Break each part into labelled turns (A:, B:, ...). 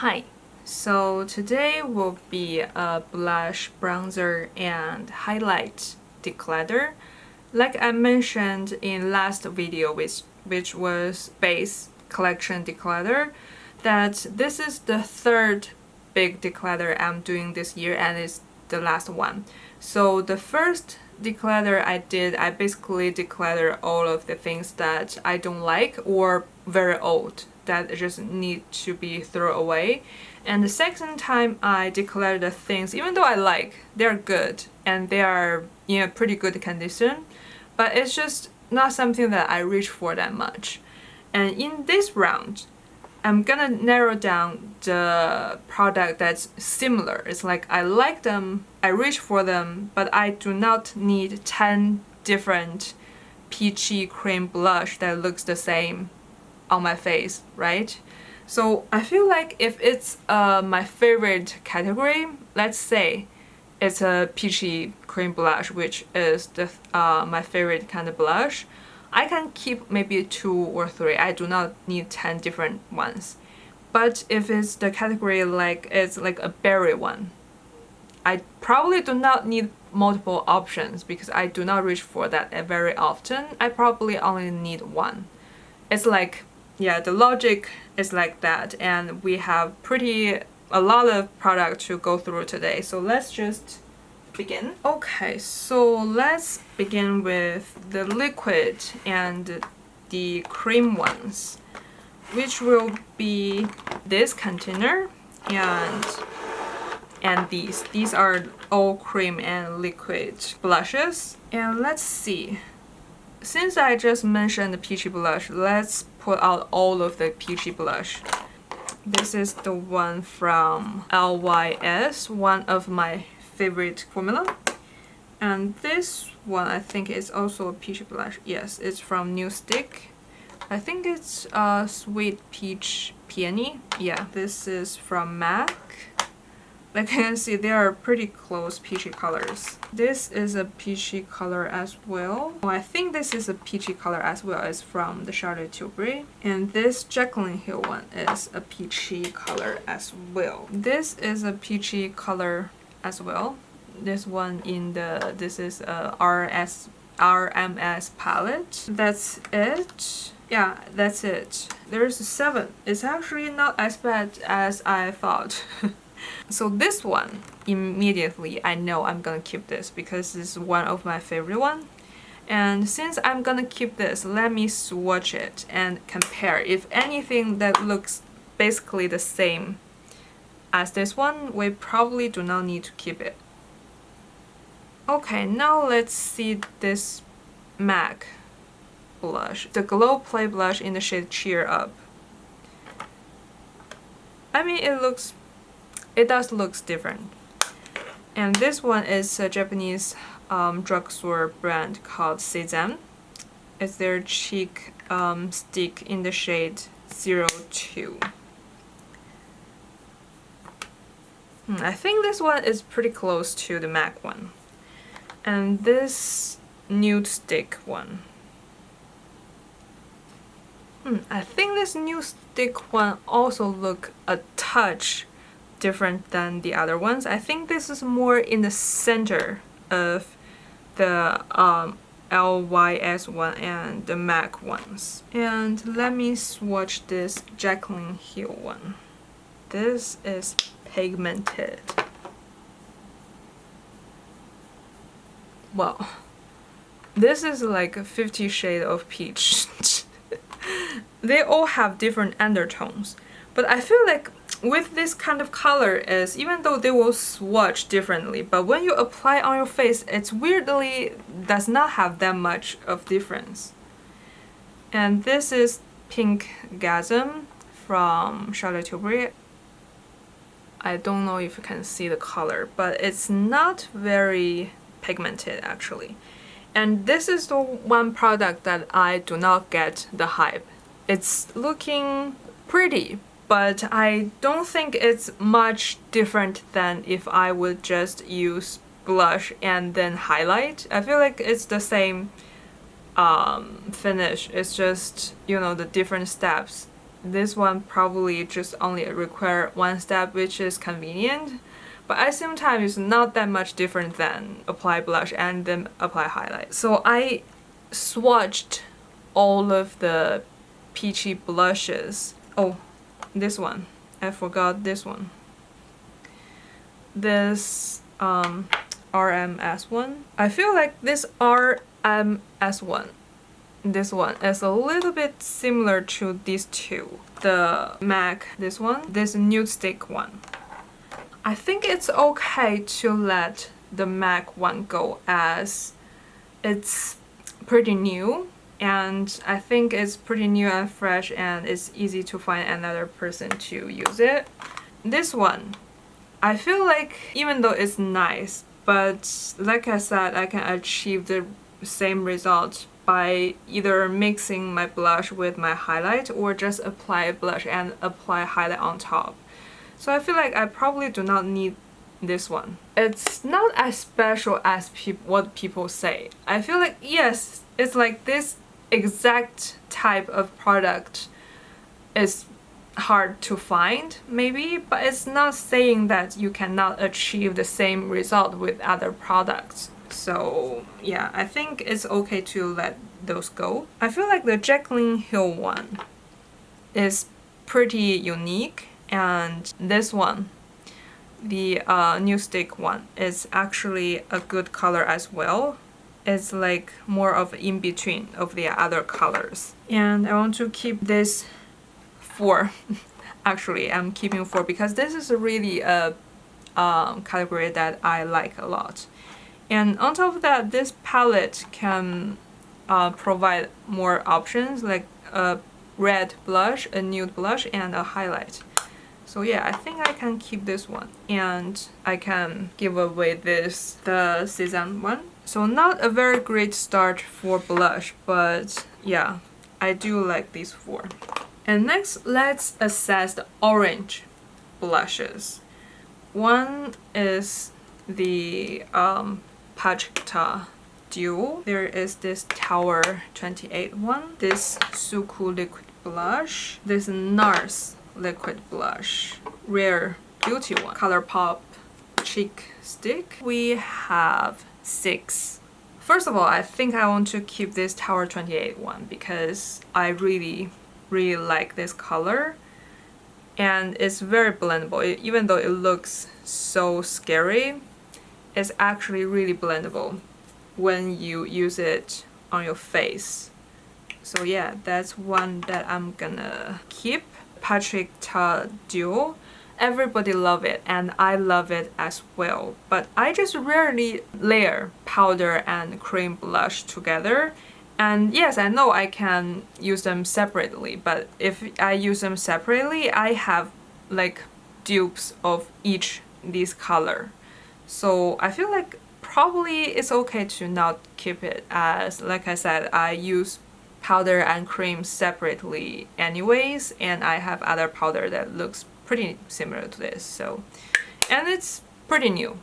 A: Hi, so today will be a blush, bronzer, and highlight declutter. Like I mentioned in last video, which was base collection declutter, that this is the third big declutter I'm doing this year and it's the last one. So the first declutter I did, I basically decluttered all of the things that I don't like or very old that just need to be thrown away. And the second time I decluttered the things, even though I like, they're good and they are in a pretty good condition, but it's just not something that I reach for that much. And in this round, I'm gonna narrow down the product that's similar. It's like I like them, I reach for them, but I do not need 10 different peachy cream blush that looks the same on my face, right? So I feel like if it's my favorite category, let's say it's a peachy cream blush, which is the my favorite kind of blush, I can keep maybe 2 or 3. I do not need 10 different ones. But if it's the category like it's like a berry one, I probably do not need multiple options because I do not reach for that very often. I probably only need one. It's like, yeah, the logic is like that, and we have a lot of product to go through today. So let's just begin. Okay, so let's begin with the liquid and the cream ones, which will be this container and these. These are all cream and liquid blushes. And let's see. Since I just mentioned the peachy blush, let's put out all of the peachy blush. This is the one from LYS, one of my favorite formula. And this one I think is also a peachy blush. Yes, it's from New Stick. I think it's Sweet Peach Peony. Yeah, this is from MAC. Like you can see, they are pretty close peachy colors. This is a peachy color as well. Oh, I think this is a peachy color as well. It's from the Charlotte Tilbury. And this Jaclyn Hill one is a peachy color as well. This is a peachy color as well. This one this is a RMS palette. That's it. Yeah, that's it. There's 7. It's actually not as bad as I thought. So this one, immediately I know I'm gonna keep this because this is one of my favorite one. And since I'm gonna keep this, let me swatch it and compare. If anything that looks basically the same as this one, we probably do not need to keep it. Okay, now let's see this MAC blush. The Glow Play blush in the shade Cheer Up. I mean, it does look different. And this one is a Japanese drugstore brand called Seizen. It's their cheek stick in the shade 02. I think this one is pretty close to the MAC one. And this nude stick one. I think this nude stick one also look a touch different than the other ones. I think this is more in the center of the LYS one and the MAC ones. And let me swatch this Jaclyn Hill one. This is pigmented. Wow. This is like a 50 shade of peach. They all have different undertones. But I feel like with this kind of color is, even though they will swatch differently, but when you apply on your face, it's weirdly does not have that much of difference. And this is Pink Gasm from Charlotte Tilbury. I don't know if you can see the color, but it's not very pigmented actually. And this is the one product that I do not get the hype. It's looking pretty, but I don't think it's much different than if I would just use blush and then highlight. I feel like it's the same finish. It's just, you know, the different steps this one probably just only require one step, which is convenient, but at the same time it's not that much different than apply blush and then apply highlight. So I swatched all of the peachy blushes. Oh, this one, I forgot this one. This RMS one. I feel like this RMS one, this one is a little bit similar to these two. The MAC, this one, this nude stick one. I think it's okay to let the MAC one go as it's pretty new, and I think it's pretty new and fresh and it's easy to find another person to use it. This one, I feel like even though it's nice, but like I said, I can achieve the same result by either mixing my blush with my highlight or just apply blush and apply highlight on top. So I feel like I probably do not need this one. It's not as special as what people say. I feel like, yes, it's like this exact type of product is hard to find maybe, but it's not saying that you cannot achieve the same result with other products. So yeah, I think it's okay to let those go. I feel like the Jaclyn Hill one is pretty unique, and this one, the nude stick one, is actually a good color as well. It's like more of in between of the other colors. And I want to keep this 4. Actually, I'm keeping 4 because this is really a category that I like a lot. And on top of that, this palette can provide more options like a red blush, a nude blush, and a highlight. So yeah, I think I can keep this one, and I can give away this, the Cezanne one. So not a very great start for blush, but yeah, I do like these 4. And next, let's assess the orange blushes. One is the Patricia Duo. There is this Tower 28 one, this SUQQU liquid blush, this NARS liquid blush, Rare Beauty one, ColourPop cheek stick. We have 6. First of all, I think I want to keep this Tower 28 one because I really like this color, and it's very blendable. Even though it looks so scary, it's actually really blendable when you use it on your face. So yeah, that's one that I'm gonna keep. Patricia Duo. Everybody love it, and I love it as well, but I just rarely layer powder and cream blush together. And yes, I know I can use them separately, but if I use them separately, I have like dupes of each this color. So I feel like probably it's okay to not keep it, as like I said, I use powder and cream separately anyways, and I have other powder that looks pretty similar to this. So, and it's pretty new.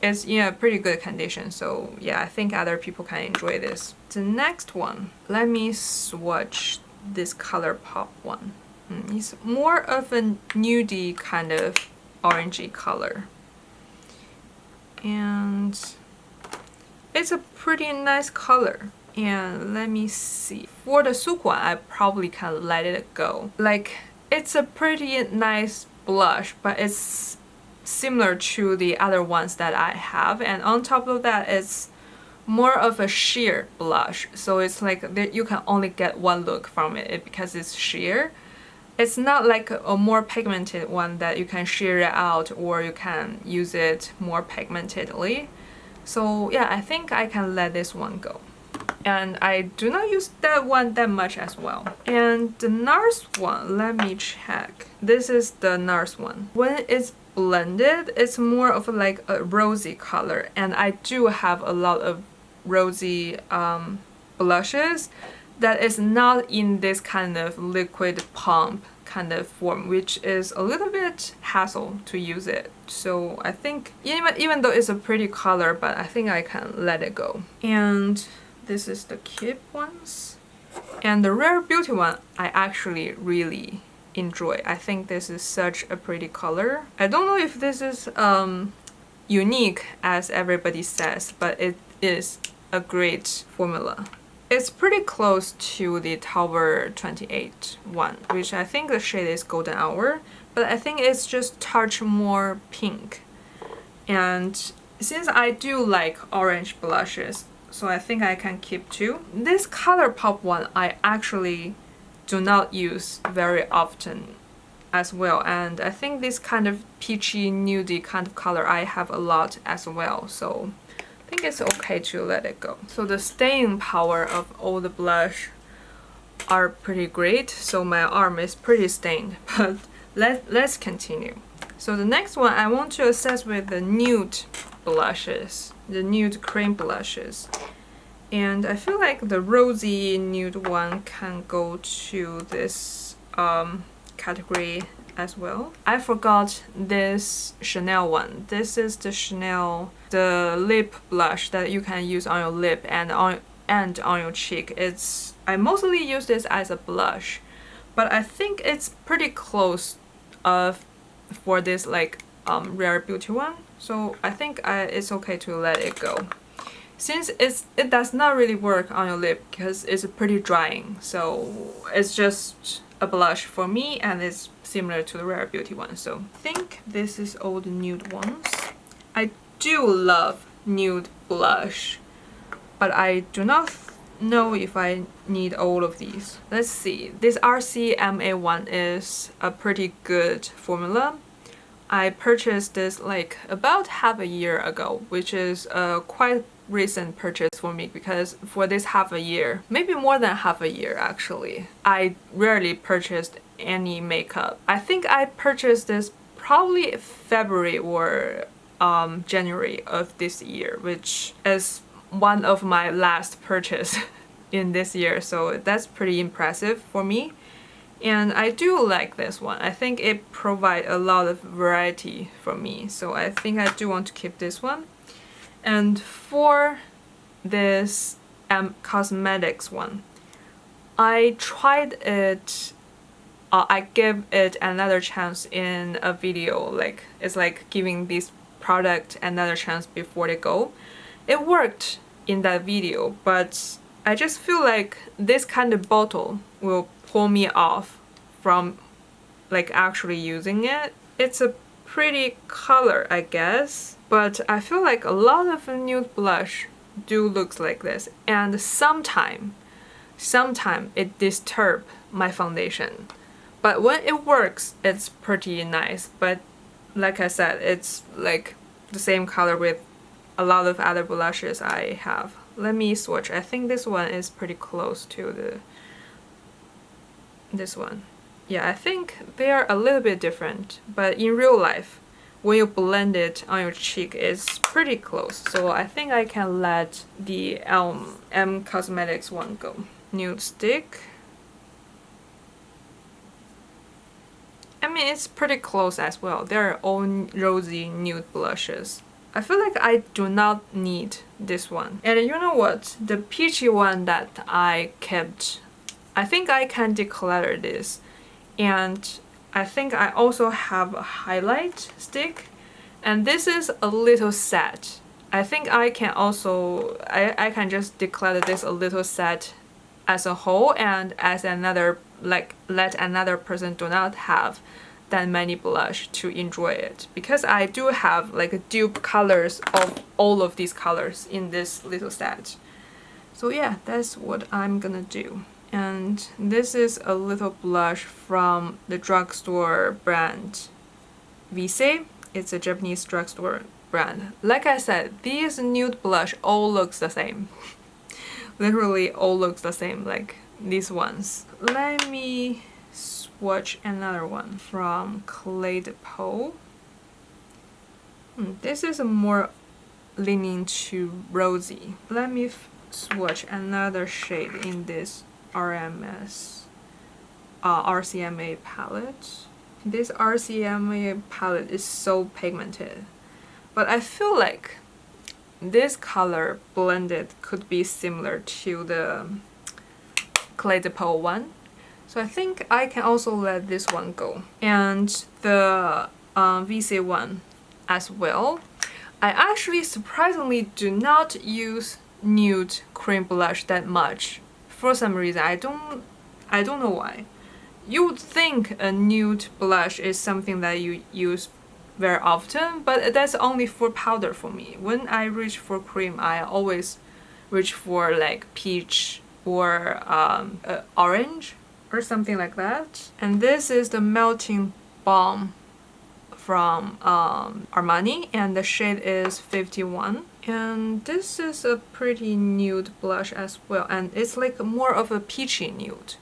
A: It's in a pretty good condition, so yeah, I think other people can enjoy this. The next one, let me swatch this ColourPop one. It's more of a nudie kind of orangey color, and it's a pretty nice color. And let me see, for the SUQQU one, I probably can let it go. Like, it's a pretty nice blush, but it's similar to the other ones that I have, and on top of that, it's more of a sheer blush, so it's like you can only get one look from it because it's sheer. It's not like a more pigmented one that you can sheer it out or you can use it more pigmentedly. So yeah, I think I can let this one go. And I do not use that one that much as well. And the NARS one, let me check. This is the NARS one. When it's blended, it's more of like a rosy color, and I do have a lot of rosy blushes that is not in this kind of liquid pump kind of form, which is a little bit hassle to use it. So I think even though it's a pretty color, but I think I can let it go. And this is the Kip ones. And the Rare Beauty one, I actually really enjoy. I think this is such a pretty color. I don't know if this is unique as everybody says, but it is a great formula. It's pretty close to the Tower 28 one, which I think the shade is Golden Hour, but I think it's just touch more pink. And since I do like orange blushes, so I think I can keep two. This ColourPop one I actually do not use very often as well, and I think this kind of peachy nudie kind of color I have a lot as well, so I think it's okay to let it go. So the staying power of all the blush are pretty great, so my arm is pretty stained, but let's continue. So the next one I want to assess with the nude blushes, the nude cream blushes. And I feel like the rosy nude one can go to this category as well. I forgot this Chanel one. This is the Chanel, the lip blush that you can use on your lip and on your cheek. I mostly use this as a blush, but I think it's pretty close for this like Rare Beauty one. So I think it's okay to let it go. Since it does not really work on your lip because it's pretty drying, so it's just a blush for me and it's similar to the Rare Beauty one. So I think this is all the nude ones. I do love nude blush, but I do not know if I need all of these. Let's see. This RCMA one is a pretty good formula. I purchased this like about half a year ago, which is a quite recent purchase for me because for this half a year, maybe more than half a year actually, I rarely purchased any makeup. I think I purchased this probably February or January of this year, which is one of my last purchase in this year, so that's pretty impressive for me. And I do like this one. I think it provides a lot of variety for me, so I think I do want to keep this one. And for this cosmetics one, I tried it, I gave it another chance in a video, like it's like giving this product another chance before they go. It worked in that video, but I just feel like this kind of bottle will pull me off from like actually using it. It's a pretty color, I guess, but I feel like a lot of nude blush do looks like this, and sometimes it disturbs my foundation, but when it works it's pretty nice. But like I said, it's like the same color with a lot of other blushes I have. Let me swatch. I think this one is pretty close to this one. Yeah, I think they are a little bit different, but in real life, when you blend it on your cheek, it's pretty close. So I think I can let the M Cosmetics one go. Nude stick. I mean, it's pretty close as well. They're all rosy nude blushes. I feel like I do not need this one. And you know what? The peachy one that I kept, I think I can declutter this. And I think I also have a highlight stick. And this is a little set. I think I can also, I can just declutter this a little set as a whole, and as another, like, let another person do not have that many blush to enjoy it, because I do have like dupe colors of all of these colors in this little set. So yeah, that's what I'm gonna do. And this is a little blush from the drugstore brand Vise. It's a Japanese drugstore brand. Like I said, these nude blush all looks the same. Literally all looks the same, like these ones. Let me swatch another one from Clé de Peau. This is more leaning to rosy. Let me swatch another shade in this RCMA palette. This RCMA palette is so pigmented, but I feel like this color blended could be similar to the Clé de Peau one. So I think I can also let this one go. And the VC one as well. I actually surprisingly do not use nude cream blush that much. For some reason, I don't know why. You would think a nude blush is something that you use very often, but that's only for powder for me. When I reach for cream, I always reach for like peach or orange or something like that. And this is the Melting Balm from Armani, and the shade is 51. And this is a pretty nude blush as well, and it's like more of a peachy nude,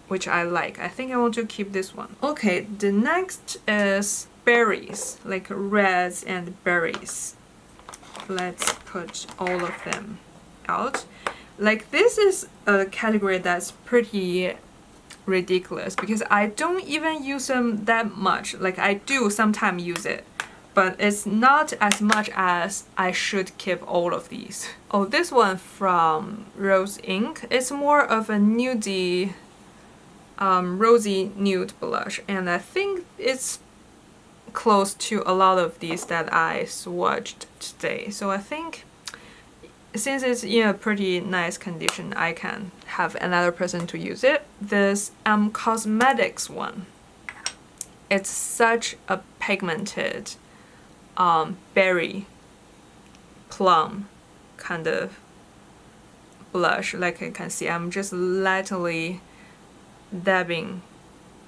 A: which I like. I think I want to keep this one. Okay, the next is berries, like reds and berries. Let's put all of them out. Like, this is a category that's pretty ridiculous because I don't even use them that much. Like, I do sometimes use it, but it's not as much as I should keep all of these. Oh, this one from Rose Ink. It's more of a nudie, rosy nude blush, and I think it's close to a lot of these that I swatched today. So I think since it's in a pretty nice condition, I can have another person to use it. This Cosmetics one. It's such a pigmented berry plum kind of blush. Like you can see, I'm just lightly dabbing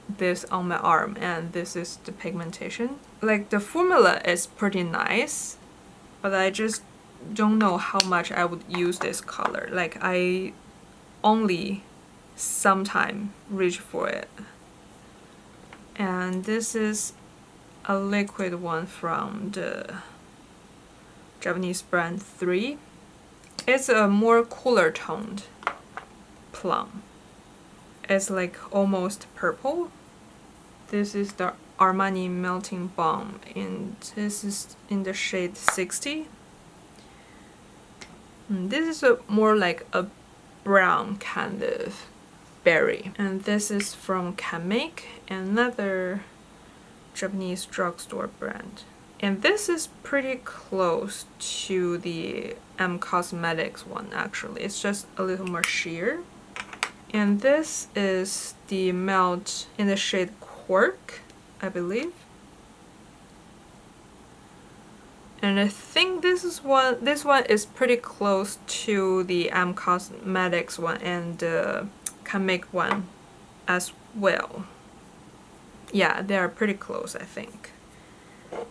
A: this on my arm, and this is the pigmentation. Like, the formula is pretty nice, but I just don't know how much I would use this color. Like, I only sometime reach for it. And this is a liquid one from the Japanese brand 3. It's a more cooler toned plum. It's like almost purple. This is the Armani Melting Balm, and this is in the shade 60. This is a more like a brown kind of berry. And this is from Make, another Japanese drugstore brand. And this is pretty close to the Cosmetics one actually. It's just a little more sheer. And this is the Melt in the shade Quark, I believe. And I think this one is pretty close to the Cosmetics one and the Make one as well. Yeah, they are pretty close, I think.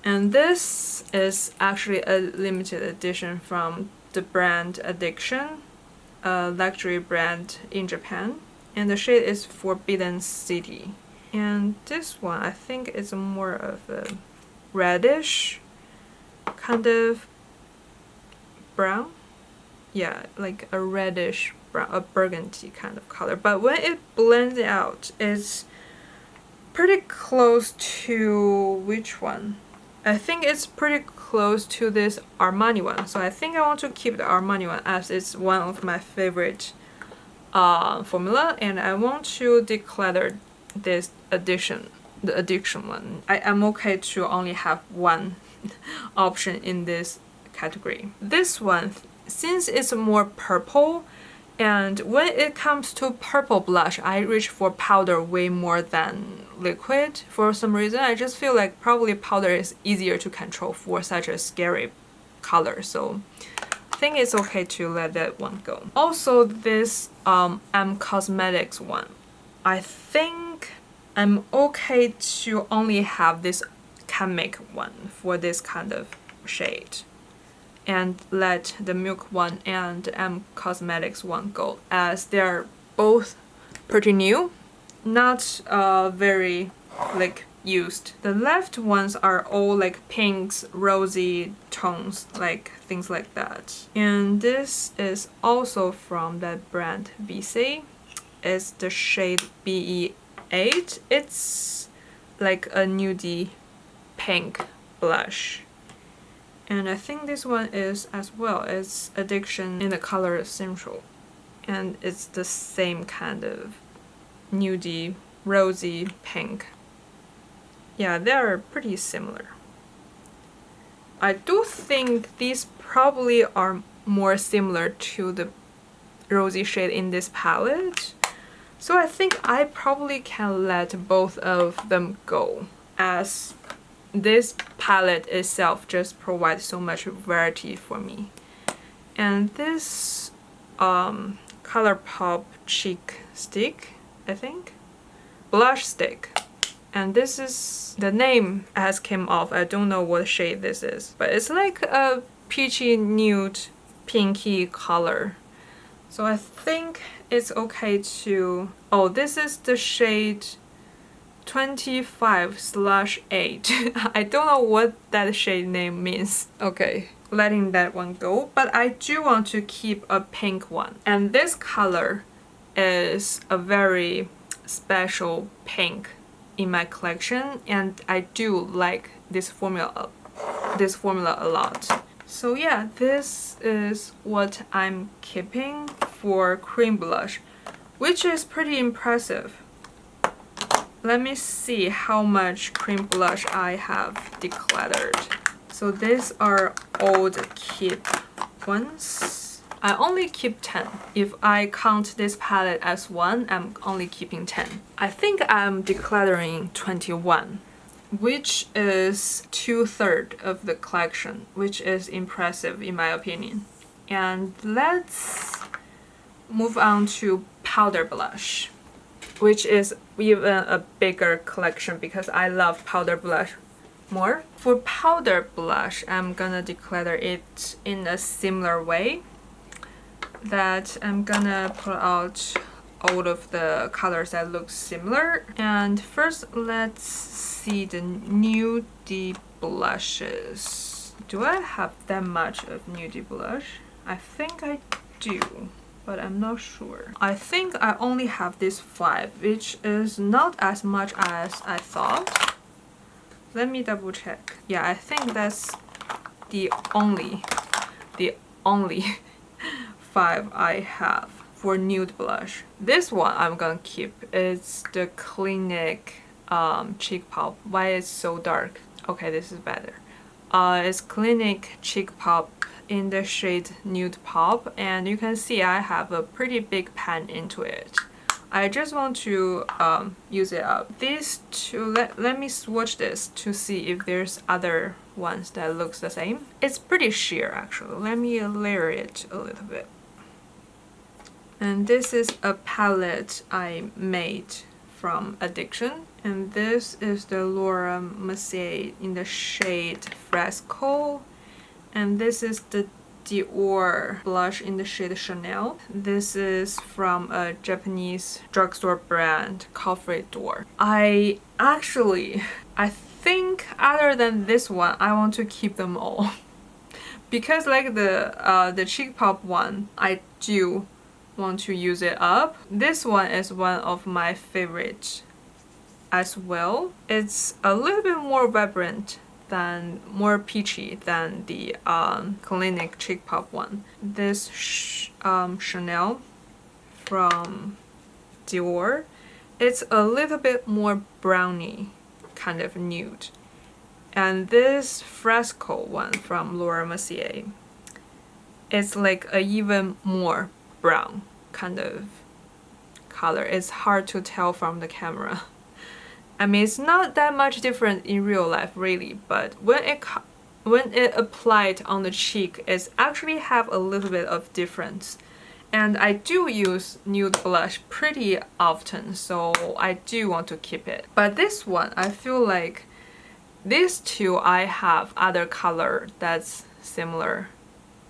A: And this is actually a limited edition from the brand Addiction, a luxury brand in Japan, and the shade is Forbidden City. And this one, I think it's more of a reddish kind of brown. Yeah, like a reddish brown, a burgundy kind of color. But when it blends out, it's pretty close to which one? I think it's pretty close to this Armani one. So I think I want to keep the Armani one as it's one of my favorite formula, and I want to declutter this the Addiction one. I am okay to only have one option in this category. This one, since it's more purple, and when it comes to purple blush, I reach for powder way more than liquid. For some reason, I just feel like probably powder is easier to control for such a scary color. So I think it's okay to let that one go. Also, this Cosmetics one, I think I'm okay to only have this Make one for this kind of shade, and let the Milk one and Cosmetics one go, as they're both pretty new, not very like used. The left ones are all like pinks, rosy tones, like things like that. And this is also from that brand VC. It's the shade BE8. It's like a nudie pink blush. And I think this one is as well. It's Addiction in the color Central. And it's the same kind of nudie, rosy pink. Yeah, they're pretty similar. I do think these probably are more similar to the rosy shade in this palette. So I think I probably can let both of them go, as this palette itself just provides so much variety for me. And this ColourPop cheek stick, I think, blush stick. And this is, the name has came off, I don't know what shade this is, but it's like a peachy nude pinky color. So I think it's okay to, oh, this is the shade 25/8. I don't know what that shade name means. Okay, letting that one go, but I do want to keep a pink one. And this color is a very special pink in my collection, and I do like this formula a lot. So yeah, this is what I'm keeping for cream blush, which is pretty impressive. Let me see how much cream blush I have decluttered. So these are old keep ones. I only keep 10. If I count this palette as one, I'm only keeping 10. I think I'm decluttering 21, which is 2/3 of the collection, which is impressive in my opinion. And let's move on to powder blush, which is even a bigger collection because I love powder blush more. For powder blush, I'm gonna declutter it in a similar way, that I'm gonna pull out all of the colors that look similar. And first, let's see the nudie blushes. Do I have that much of nudie blush? I think I do, but I'm not sure. I think I only have these 5, which is not as much as I thought. Let me double check. Yeah, I think that's the only 5 I have for nude blush. This one I'm gonna keep. It's the Clinique Cheek Pop. Why it's so dark? Okay, this is better. It's Clinique Cheek Pop in the shade Nude Pop, and you can see I have a pretty big pan into it. I just want to use it up. These two, let me swatch this to see if there's other ones that looks the same. It's pretty sheer actually. Let me layer it a little bit. And this is a palette I made from Addiction. And this is the Laura Mercier in the shade Fresco. And this is the Dior blush in the shade Chanel. This is from a Japanese drugstore brand, Coffret Door. I think other than this one, I want to keep them all. Because like the Cheek Pop one, I do want to use it up. This one is one of my favorites as well. It's a little bit more vibrant, more peachy than the Clinique Cheek Pop one. This Chanel from Dior, it's a little bit more browny kind of nude. And this Fresco one from Laura Mercier, it's like a even more brown kind of color. It's hard to tell from the camera. I mean, it's not that much different in real life really, but when it applied on the cheek, it actually have a little bit of difference. And I do use nude blush pretty often, so I do want to keep it. But this one, I feel like these two I have other color that's similar.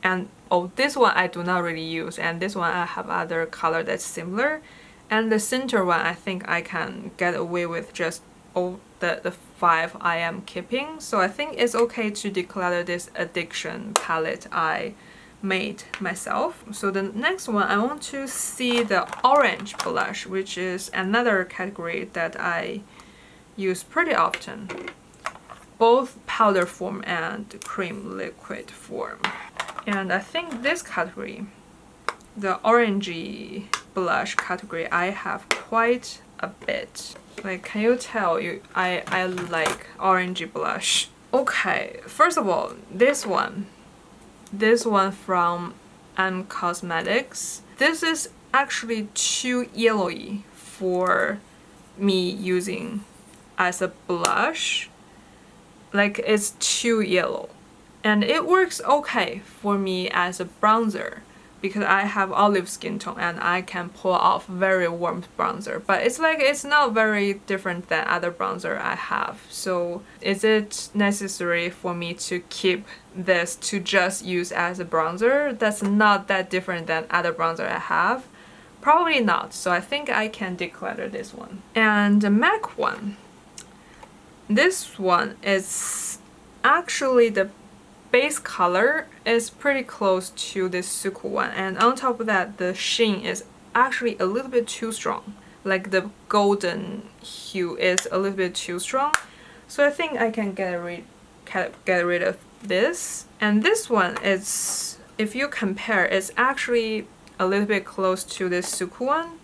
A: And oh, this one I do not really use, and this one I have other color that's similar. And the center one, I think I can get away with just all the 5 I am keeping. So I think it's okay to declutter this Addiction palette I made myself. So the next one, I want to see the orange blush, which is another category that I use pretty often, both powder form and cream liquid form. And I think this category, the orangey blush category, I have quite a bit. Like, can you tell I like orangey blush? Okay, first of all, this one from Cosmetics. This is actually too yellowy for me using as a blush. Like, it's too yellow, and it works okay for me as a bronzer because I have olive skin tone and I can pull off very warm bronzer, but it's like it's not very different than other bronzer I have. So is it necessary for me to keep this to just use as a bronzer that's not that different than other bronzer I have? Probably not, so I think I can declutter this one. And the MAC one, this one is actually the base color is pretty close to this SUQQU one, and on top of that, the sheen is actually a little bit too strong. Like the golden hue is a little bit too strong, so I think I can get rid of this. And this one is, if you compare, it's actually a little bit close to this SUQQU one,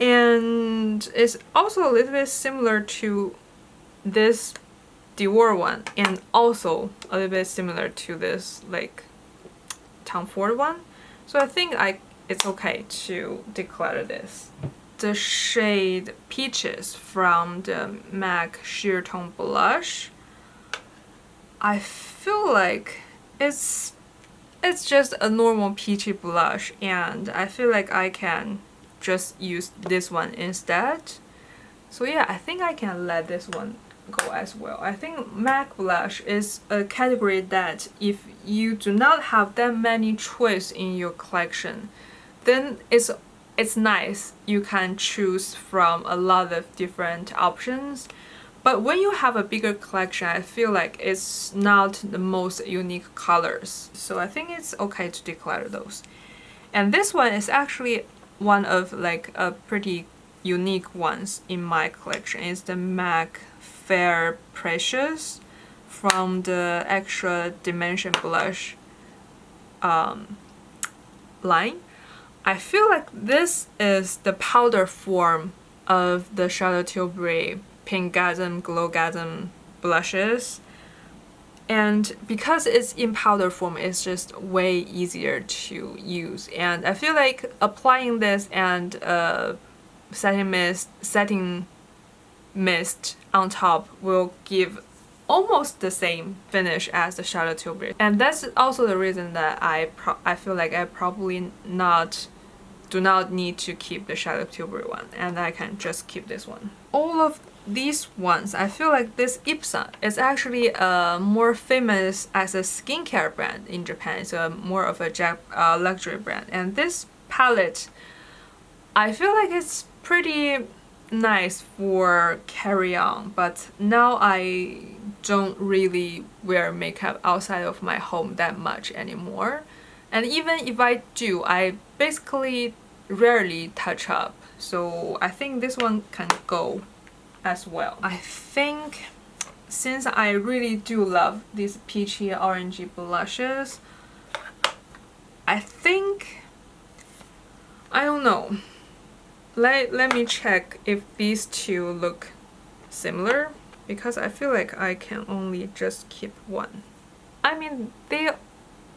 A: and it's also a little bit similar to this Dior one, and also a little bit similar to this like Tom Ford one. So I think it's okay to declutter this. The shade Peaches from the MAC Sheer Tone Blush, I feel like it's just a normal peachy blush, and I feel like I can just use this one instead. So yeah, I think I can let this one go as well. I think MAC blush is a category that if you do not have that many choice in your collection, then it's nice. You can choose from a lot of different options. But when you have a bigger collection, I feel like it's not the most unique colors. So I think it's okay to declutter those. And this one is actually one of like a pretty unique ones in my collection. It's the MAC Fair Precious from the Extra Dimension Blush line. I feel like this is the powder form of the Charlotte Tilbury Pinkgasm, Glowgasm blushes. And because it's in powder form, it's just way easier to use. And I feel like applying this and setting mist on top will give almost the same finish as the Charlotte Tilbury. And that's also the reason that I feel like I probably do not need to keep the Charlotte Tilbury one, and I can just keep this one. All of these ones, I feel like this Ipsa is actually more famous as a skincare brand in Japan. It's more of a luxury brand. And this palette, I feel like it's pretty nice for carry on, but now I don't really wear makeup outside of my home that much anymore. And even if I do, I basically rarely touch up. So I think this one can go as well. I think since I really do love these peachy orangey blushes, I think, I don't know. Let me check if these two look similar, because I feel like I can only just keep one. I mean, they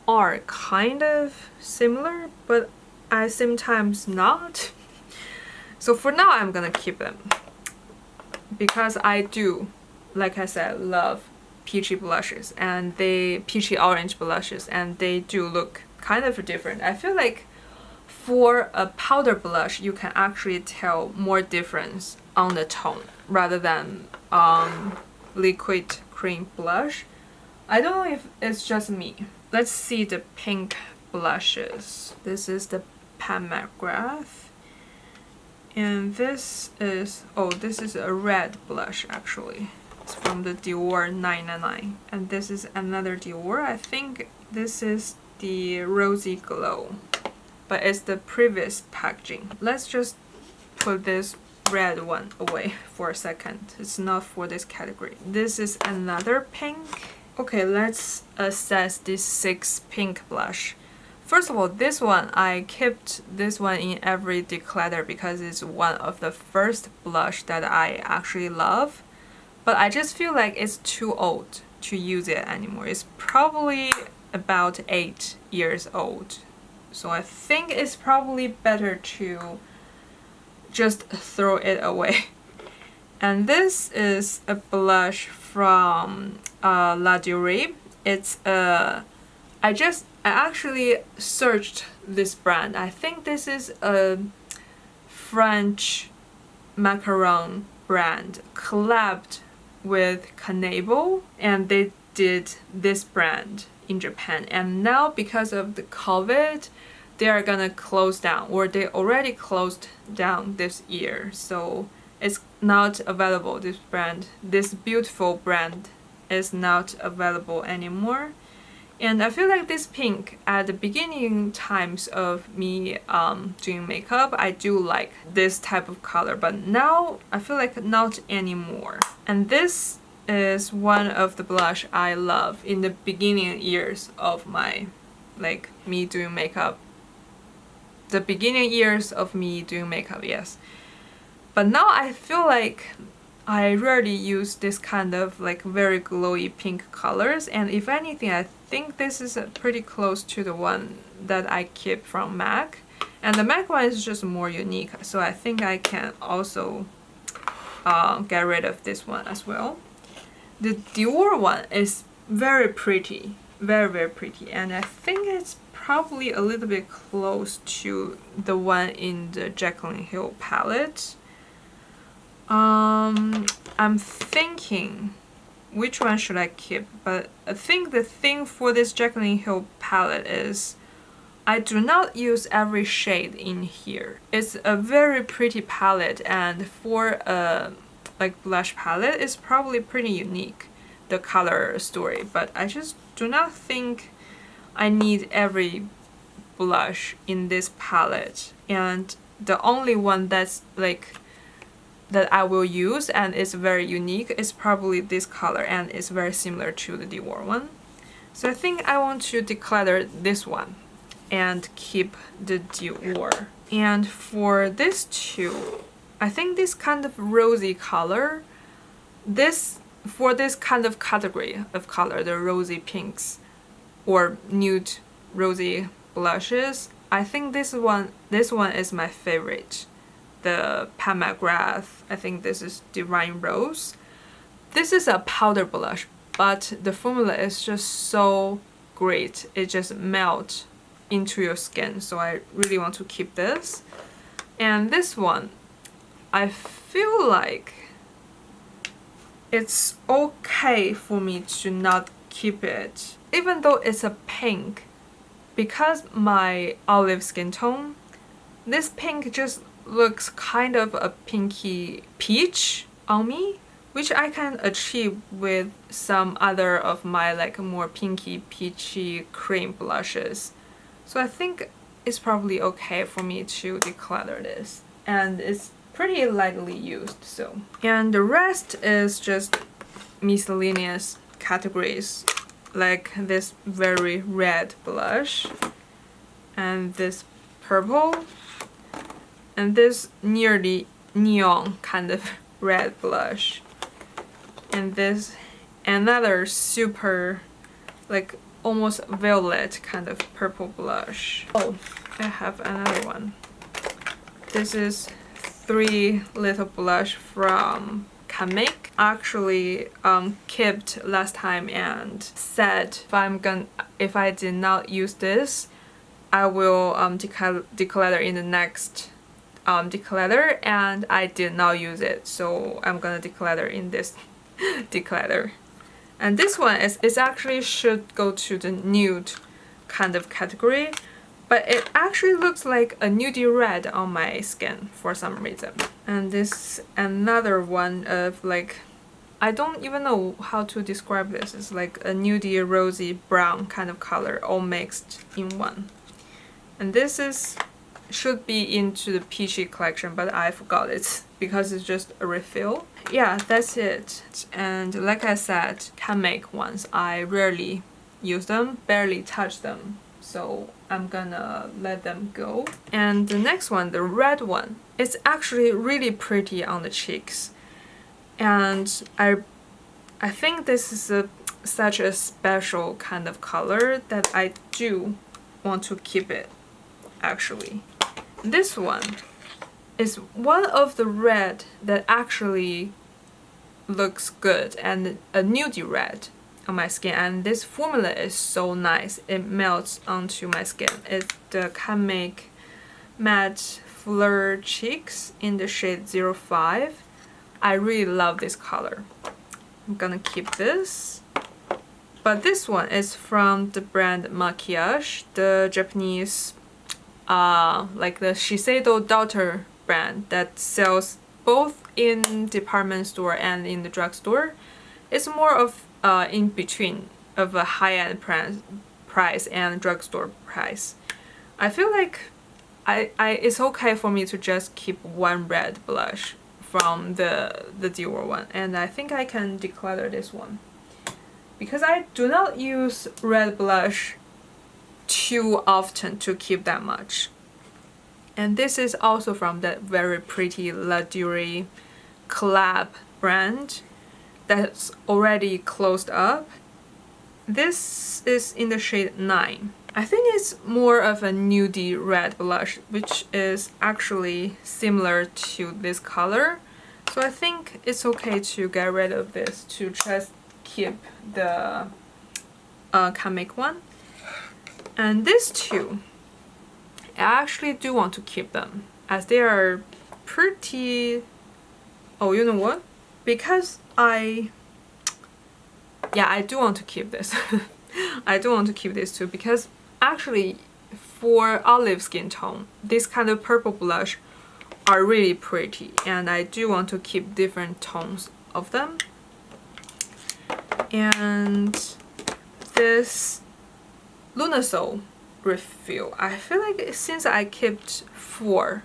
A: are kind of similar, but at the same time not. So for now, I'm gonna keep them because I do, like I said, love peachy blushes, and peachy orange blushes, and they do look kind of different. I feel like for a powder blush, you can actually tell more difference on the tone rather than liquid cream blush. I don't know if it's just me. Let's see the pink blushes. This is the Pan McGrath. And this is a red blush actually. It's from the Dior 999. And this is another Dior. I think this is the Rosy Glow, but it's the previous packaging. Let's just put this red one away for a second. It's not for this category. This is another pink. Okay, let's assess this 6 pink blush. First of all, this one, I kept this one in every declutter because it's one of the first blush that I actually love. But I just feel like it's too old to use it anymore. It's probably about 8 years old. So I think it's probably better to just throw it away. And this is a blush from La Durée. It's I actually searched this brand. I think this is a French macaron brand collabed with Canable, and they did this brand in Japan. And now because of the COVID, they are gonna close down, or they already closed down this year. So it's not available. This brand, this beautiful brand, is not available anymore. And I feel like this pink, at the beginning times of me doing makeup, I do like this type of color, but now I feel like not anymore. And this is one of the blush I love in the beginning years of my, like, me doing makeup. The beginning years of me doing makeup, yes. But now I feel like I rarely use this kind of like very glowy pink colors, and if anything, I think this is pretty close to the one that I keep from MAC. And the MAC one is just more unique, so I think I can also get rid of this one as well. The Dior one is very pretty, very pretty, and I think it's probably a little bit close to the one in the Jaclyn Hill palette. I'm thinking which one should I keep, but I think the thing for this Jaclyn Hill palette is I do not use every shade in here. It's a very pretty palette, and for a like blush palette, it's probably pretty unique, the color story, but I just do not think I need every blush in this palette. And the only one that's like that I will use and is very unique is probably this color, and it's very similar to the Dior one. So I think I want to declutter this one and keep the Dior. And for this two, I think this kind of rosy color, for this kind of category of color, the rosy pinks or nude rosy blushes, I think this one is my favorite. The Pat McGrath, I think this is Divine Rose. This is a powder blush, but the formula is just so great. It just melts into your skin, so I really want to keep this. And this one, I feel like it's okay for me to not keep it, even though it's a pink, because my olive skin tone, this pink just looks kind of a pinky peach on me, which I can achieve with some other of my like more pinky peachy cream blushes. So I think it's probably okay for me to declutter this, and it's pretty lightly used. So, and the rest is just miscellaneous categories, like this very red blush, and this purple, and this nearly neon kind of red blush, and this another super like almost violet kind of purple blush. Oh, I have another one. This is 3 little blush from Make. Actually kept last time and said if I did not use this, I will declutter in the next declutter, and I did not use it, so I'm gonna declutter in this declutter. And this one is actually should go to the nude kind of category, but it actually looks like a nudie red on my skin for some reason. And this another one of like, I don't even know how to describe this. It's like a nudie rosy brown kind of color all mixed in one. And this is should be into the peachy collection, but I forgot it because it's just a refill. Yeah, that's it. And like I said, Make ones, I rarely use them, barely touch them. So I'm gonna let them go. And the next one, the red one, it's actually really pretty on the cheeks. And I think this is such a special kind of color that I do want to keep it, actually. This one is one of the red that actually looks good, and a nudie red on my skin, and this formula is so nice. It melts onto my skin. It's the Can Make Matte Fleur Cheeks in the shade 05. I really love this color. I'm gonna keep this. But this one is from the brand Maquillage, the Japanese like the Shiseido daughter brand that sells both in department store and in the drugstore. It's more of in between of a high-end price and drugstore price. I feel like it's okay for me to just keep one red blush from the Dior one, and I think I can declutter this one because I do not use red blush too often to keep that much. And this is also from that very pretty La Durée collab brand that's already closed up. This is in the shade 9. I think it's more of a nudie red blush, which is actually similar to this color. So I think it's okay to get rid of this to just keep the Can Make one. And these two, I actually do want to keep them as they are pretty... Oh, you know what? Because I do want to keep this. I do want to keep this too because actually for olive skin tone, this kind of purple blush are really pretty, and I do want to keep different tones of them. And this Lunasol refill, I feel like since I kept 4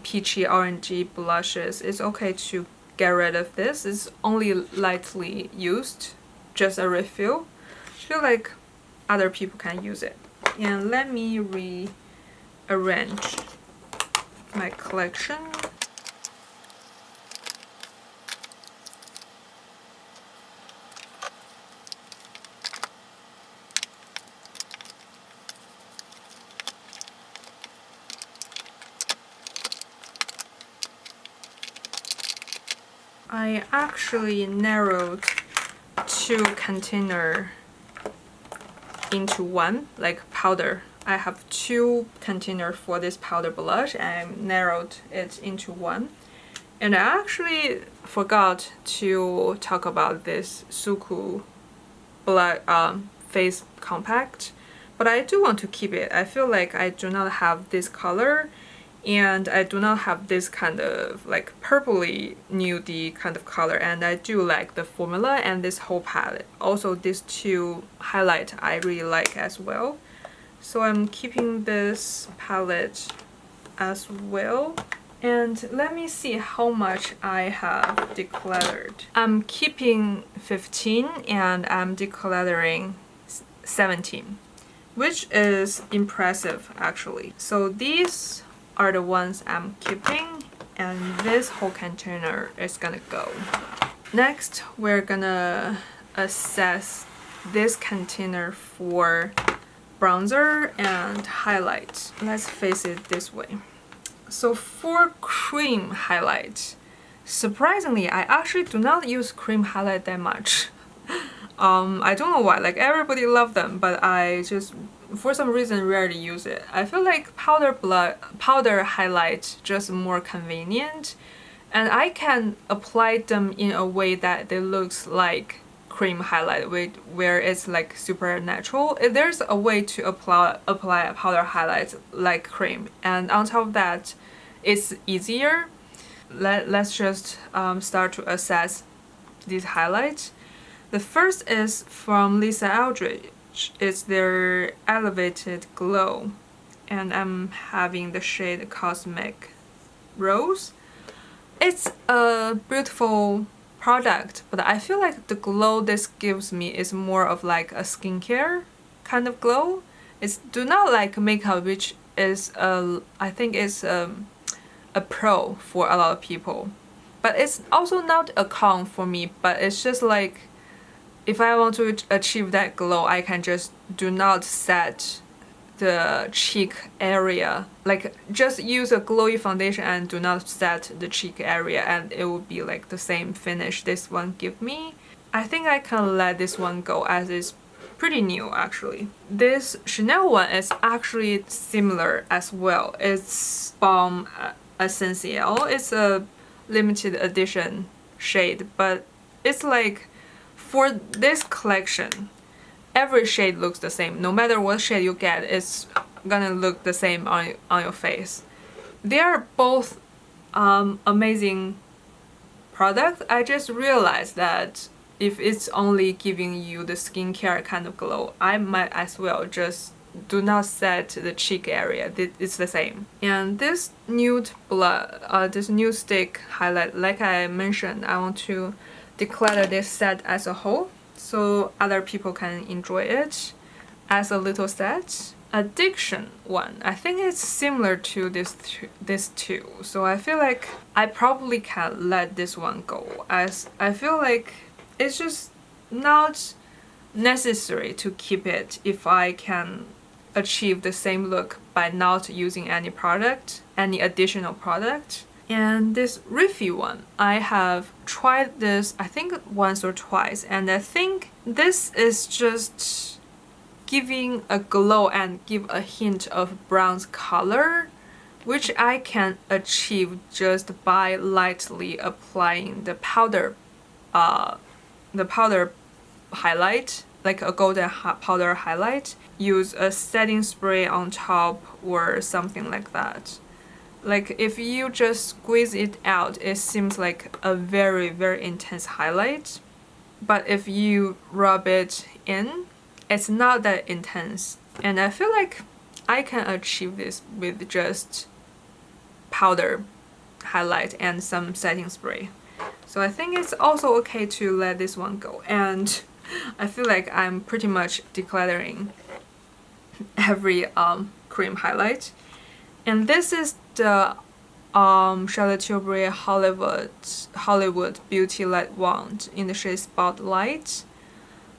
A: peachy orangey blushes, it's okay to get rid of this. It's only lightly used, just a refill. I feel like other people can use it. And let me rearrange my collection. I actually narrowed 2 containers into one, like powder. I have 2 containers for this powder blush and I narrowed it into one. And I actually forgot to talk about this SUQQU face compact, but I do want to keep it. I feel like I do not have this color, and I do not have this kind of like purpley nudie kind of color, and I do like the formula and this whole palette. Also these 2 highlight I really like as well. So I'm keeping this palette as well. And let me see how much I have decluttered. I'm keeping 15 and I'm decluttering 17, which is impressive actually. So these are the ones I'm keeping, and this whole container is gonna go. Next, we're gonna assess this container for bronzer and highlight. Let's face it this way. So for cream highlight, surprisingly, I actually do not use cream highlight that much. I don't know why, like everybody loves them, but I just for some reason rarely use it. I feel like powder highlight just more convenient, and I can apply them in a way that they looks like cream highlight where it's like super natural. There's a way to apply powder highlight like cream, and on top of that it's easier. Let's just start to assess these highlights. The first is from Lisa Eldridge. It's their Elevated Glow, and I'm having the shade Cosmic Rose. It's a beautiful product, but I feel like the glow this gives me is more of like a skincare kind of glow. It's do not like makeup, which is I think is a pro for a lot of people, but it's also not a con for me. But it's just like if I want to achieve that glow, I can just do not set the cheek area, like just use a glowy foundation and do not set the cheek area, and it will be like the same finish this one give me. I think I can let this one go as it's pretty new actually. This Chanel one is actually similar as well. It's Balm Essentiel. It's a limited edition shade, but it's like for this collection, every shade looks the same. No matter what shade you get, it's gonna look the same on your face. They are both amazing products. I just realized that if it's only giving you the skincare kind of glow, I might as well just do not set the cheek area. It's the same. And this nude this nude stick highlight, like I mentioned, I want to declutter this set as a whole, so other people can enjoy it as a little set. Addiction one, I think it's similar to this two, so I feel like I probably can let this one go, as I feel like it's just not necessary to keep it if I can achieve the same look by not using any additional product. And this Riffy one, I have tried this I think once or twice, and I think this is just giving a glow and give a hint of bronze color, which I can achieve just by lightly applying the powder highlight, like a golden powder highlight. Use a setting spray on top or something like that. Like if you just squeeze it out, it seems like a very, very intense highlight. But if you rub it in, it's not that intense. And I feel like I can achieve this with just powder highlight and some setting spray. So I think it's also okay to let this one go. And I feel like I'm pretty much decluttering every cream highlight. And this is the Charlotte Tilbury Hollywood Beauty Light Wand in the shade Spotlight.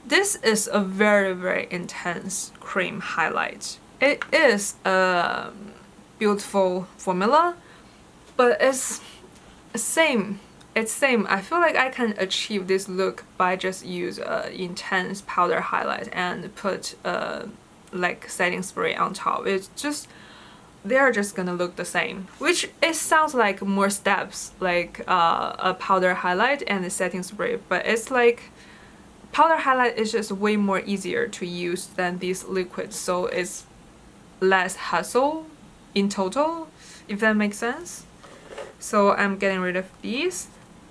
A: This is a very, very intense cream highlight. It is a beautiful formula, but it's same. It's same. I feel like I can achieve this look by just use intense powder highlight and put like setting spray on top. It's just they are just gonna look the same, which it sounds like more steps, like a powder highlight and a setting spray, but it's like powder highlight is just way more easier to use than these liquids, so it's less hassle in total, if that makes sense. So I'm getting rid of these,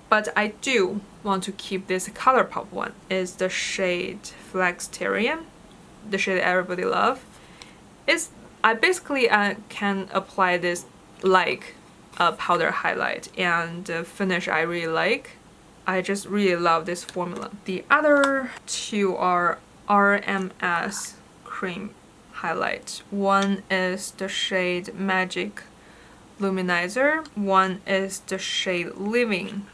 A: but I do want to keep this ColourPop one. Is the shade Flexitarian, the shade everybody loves. I basically can apply this like a powder highlight, and the finish I really like. I just really love this formula. The other two are RMS cream highlight. One is the shade Magic Luminizer. One is the shade Living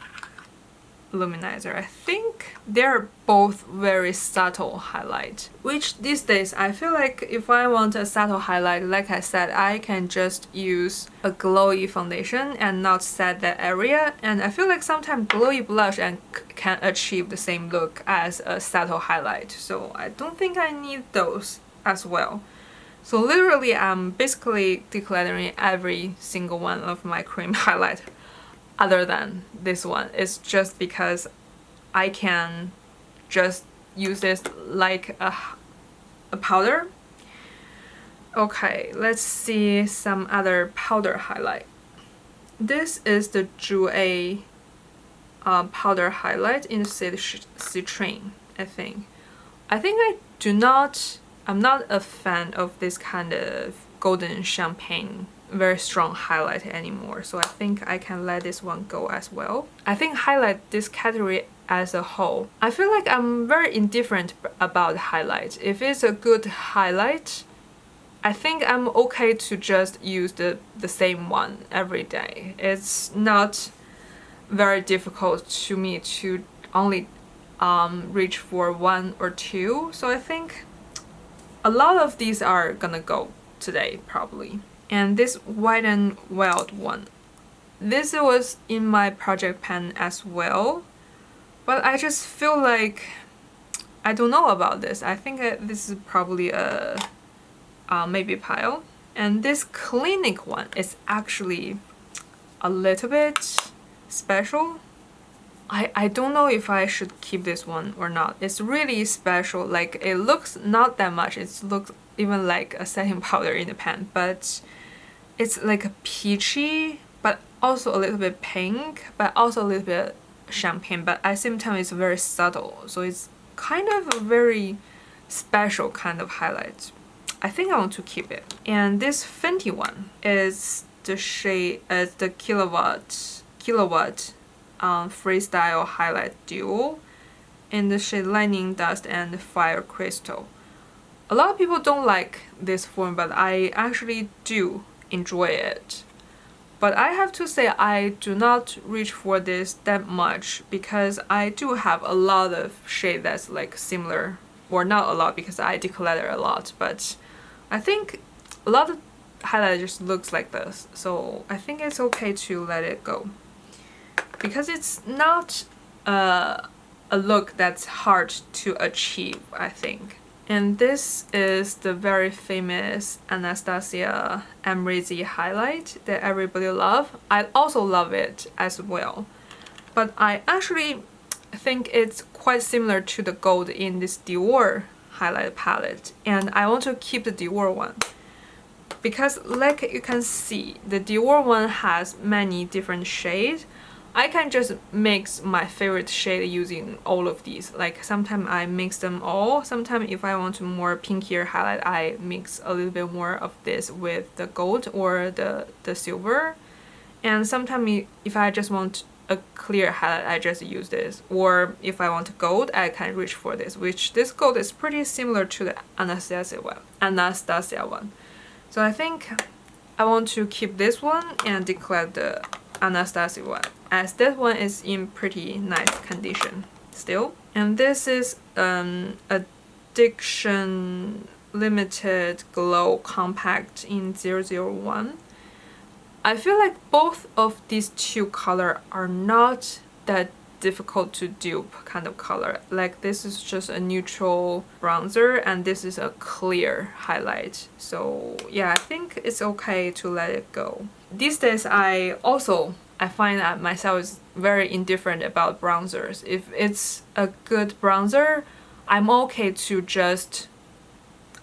A: Luminizer. I think they're both very subtle highlight, which these days I feel like if I want a subtle highlight, like I said, I can just use a glowy foundation and not set that area, and I feel like sometimes glowy blush and can achieve the same look as a subtle highlight, so I don't think I need those as well. So literally I'm basically decluttering every single one of my cream highlight other than this one. It's just because I can just use this like a powder. Okay, let's see some other powder highlight. This is the Jouer powder highlight in the shade Citrine, I think. I'm not a fan of this kind of golden champagne very strong highlight anymore, so I think I can let this one go as well. I think highlight this category as a whole, I feel like I'm very indifferent about highlight. If it's a good highlight, I think I'm okay to just use the same one every day. It's not very difficult to me to only reach for one or two, so I think a lot of these are gonna go today probably. And this White and Wild one, this was in my project pan as well, but I just feel like I don't know about this. I think this is probably a maybe pile. And this Clinique one is actually a little bit special. I don't know if I should keep this one or not. It's really special. Like, it looks not that much. It looks even like a setting powder in the pan, but it's like a peachy, but also a little bit pink, but also a little bit champagne, but at the same time it's very subtle. So it's kind of a very special kind of highlight. I think I want to keep it. And this Fenty one is the shade as the Kilowatt Freestyle Highlight Duo in the shade Lightning Dust and Fire Crystal. A lot of people don't like this form, but I actually do enjoy it. But I have to say I do not reach for this that much because I do have a lot of shade that's like similar, or not a lot because I declutter a lot, but I think a lot of highlight just looks like this, so I think it's okay to let it go. Because it's not a look that's hard to achieve, I think. And this is the very famous Anastasia Amrezy highlight that everybody loves. I also love it as well. But I actually think it's quite similar to the gold in this Dior highlight palette. And I want to keep the Dior one. Because like you can see, the Dior one has many different shades. I can just mix my favorite shade using all of these. Like sometimes I mix them all. Sometimes if I want more pinkier highlight, I mix a little bit more of this with the gold or the silver. And sometimes if I just want a clear highlight, I just use this. Or if I want gold, I can reach for this, which this gold is pretty similar to the Anastasia one. So I think I want to keep this one and declare the Anastasia one, as that one is in pretty nice condition still. And this is Addiction Limited Glow Compact in 001. I feel like both of these two colors are not that difficult to dupe kind of color. Like this is just a neutral bronzer and this is a clear highlight. So yeah, I think it's okay to let it go. These days I find that myself is very indifferent about bronzers. If it's a good bronzer, I'm okay to just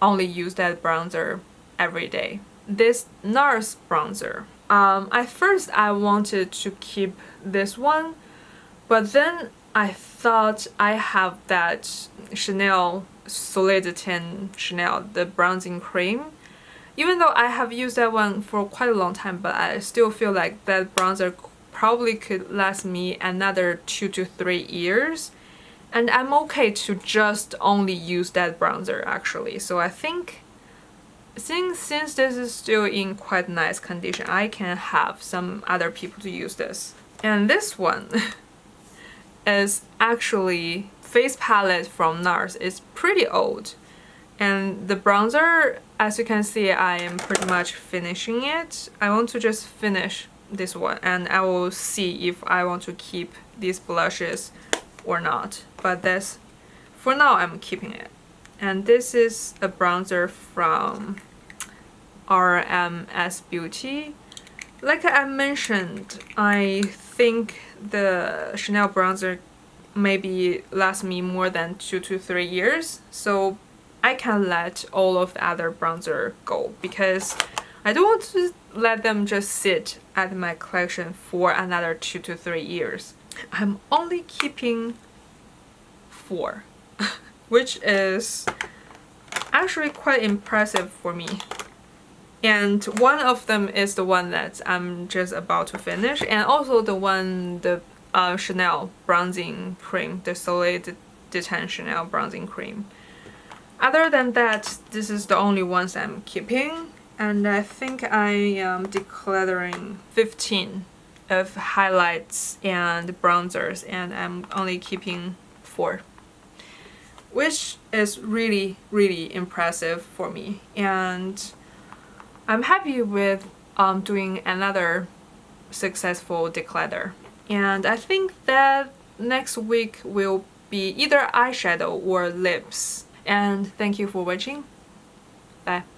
A: only use that bronzer every day. This NARS bronzer, at first I wanted to keep this one, but then I thought I have that Chanel Solid 10 Chanel, the bronzing cream. Even though I have used that one for quite a long time, but I still feel like that bronzer probably could last me another 2 to 3 years. And I'm okay to just only use that bronzer actually. So I think since this is still in quite nice condition, I can have some other people to use this. And this one is actually face palette from NARS. It's pretty old. And the bronzer, as you can see, I am pretty much finishing it. I want to just finish this one and I will see if I want to keep these blushes or not. But that's, for now I'm keeping it. And this is a bronzer from RMS Beauty. Like I mentioned, I think the Chanel bronzer maybe lasts me more than 2 to 3 years. So I can let all of the other bronzer go because I don't want to let them just sit at my collection for another 2 to 3 years. I'm only keeping 4, which is actually quite impressive for me. And one of them is the one that I'm just about to finish, and also the one, the Chanel bronzing cream, the Solid 10 Chanel bronzing cream. Other than that, this is the only ones I'm keeping, and I think I am decluttering 15 of highlights and bronzers, and I'm only keeping 4, which is really impressive for me, and I'm happy with doing another successful declutter. And I think that next week will be either eyeshadow or lips. And thank you for watching. Bye.